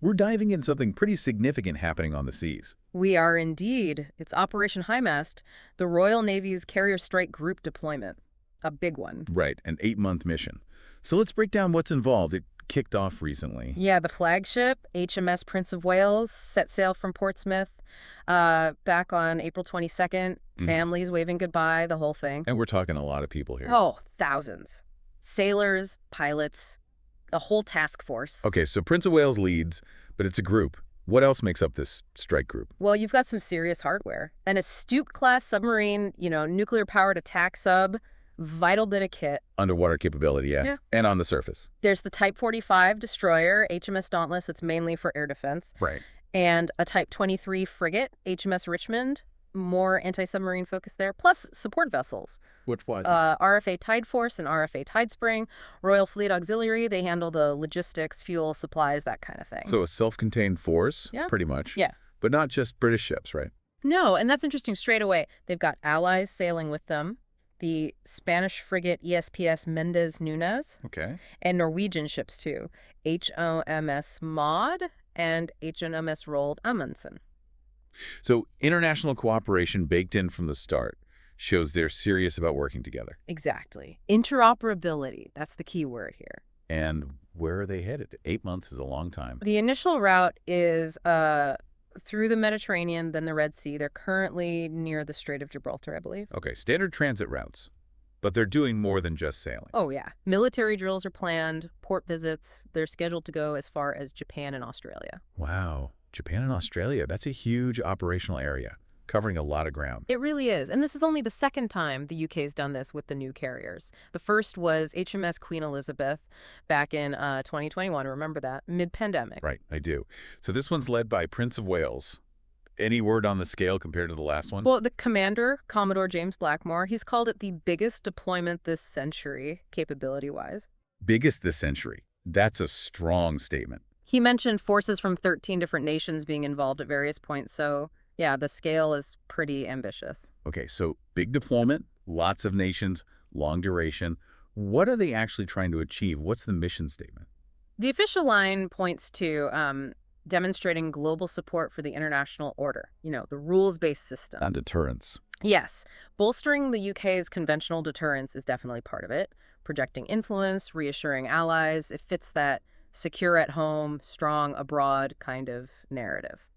We're diving in something pretty significant happening on the seas. We are indeed. It's Operation Highmast, the Royal Navy's carrier strike group deployment. A big one. Right, an 8-month mission. So let's break down what's involved. It kicked off recently. Yeah, the flagship, HMS Prince of Wales, set sail from Portsmouth back on April 22nd. Families waving goodbye, the whole thing. And we're talking a lot of people here. Oh, thousands. Sailors, pilots, a whole task force. Okay, so Prince of Wales leads, but it's a group. What else makes up this strike group? Well, you've got some serious hardware. And a Stoop-class submarine, nuclear-powered attack sub, vital bit of kit. Underwater capability, yeah. Yeah. And on the surface. There's the Type 45 destroyer, HMS Dauntless. It's mainly for air defense. Right. And a Type 23 frigate, HMS Richmond. More anti-submarine focus there. Plus support vessels. Which one? RFA Tide Force and RFA Tide Spring. Royal Fleet Auxiliary. They handle the logistics, fuel, supplies, that kind of thing. So a self-contained force, Yeah. pretty much. Yeah. But not just British ships, right? No, and that's interesting straight away. They've got allies sailing with them. The Spanish frigate Esps Mendez Nunes. Okay. And Norwegian ships, too. HMS Maud and HMS Roald Umensen. So international cooperation baked in from the start shows they're serious about working together. Exactly. Interoperability. That's the key word here. And where are they headed? 8 months is a long time. The initial route is through the Mediterranean, then the Red Sea. They're currently near the Strait of Gibraltar, I believe. Okay, standard transit routes. But they're doing more than just sailing. Oh, yeah. Military drills are planned, port visits. They're scheduled to go as far as Japan and Australia. Wow. Japan and Australia, that's a huge operational area, covering a lot of ground. It really is. And this is only the second time the UK's done this with the new carriers. The first was HMS Queen Elizabeth back in 2021. Remember that? Mid-pandemic. Right, I do. So this one's led by Prince of Wales. Any word on the scale compared to the last one? Well, the commander, Commodore James Blackmore, he's called it the biggest deployment this century, capability-wise. Biggest this century. That's a strong statement. He mentioned forces from 13 different nations being involved at various points, so yeah, the scale is pretty ambitious. Okay, so big deployment, lots of nations, long duration. What are they actually trying to achieve? What's the mission statement? The official line points to demonstrating global support for the international order, the rules-based system. On deterrence. Yes, bolstering the UK's conventional deterrence is definitely part of it. Projecting influence, reassuring allies, it fits that secure at home, strong abroad kind of narrative.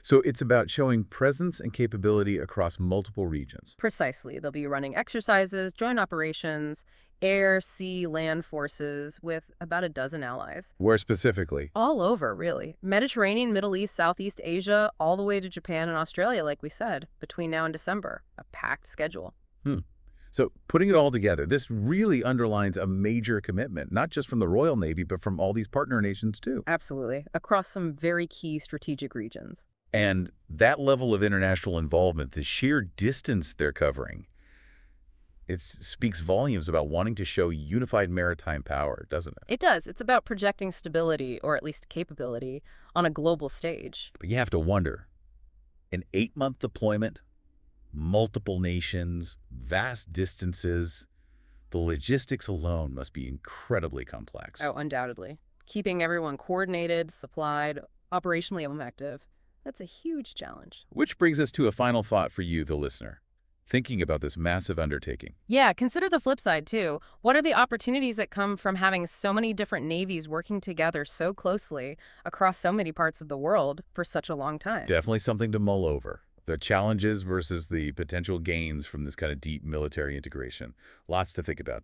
So it's about showing presence and capability across multiple regions. Precisely. They'll be running exercises, joint operations, air, sea, land forces with about a dozen allies. Where specifically? All over, really. Mediterranean, Middle East, Southeast Asia, all the way to Japan and Australia, like we said, between now and December. A packed schedule. So putting it all together, this really underlines a major commitment, not just from the Royal Navy, but from all these partner nations too. Absolutely. Across some very key strategic regions. And that level of international involvement, the sheer distance they're covering, it speaks volumes about wanting to show unified maritime power, doesn't it? It does. It's about projecting stability, or at least capability, on a global stage. But you have to wonder, an 8-month deployment, multiple nations, vast distances, the logistics alone must be incredibly complex. Oh, undoubtedly. Keeping everyone coordinated, supplied, operationally effective, that's a huge challenge. Which brings us to a final thought for you, the listener, thinking about this massive undertaking. Yeah, consider the flip side, too. What are the opportunities that come from having so many different navies working together so closely across so many parts of the world for such a long time? Definitely something to mull over. The challenges versus the potential gains from this kind of deep military integration. Lots to think about.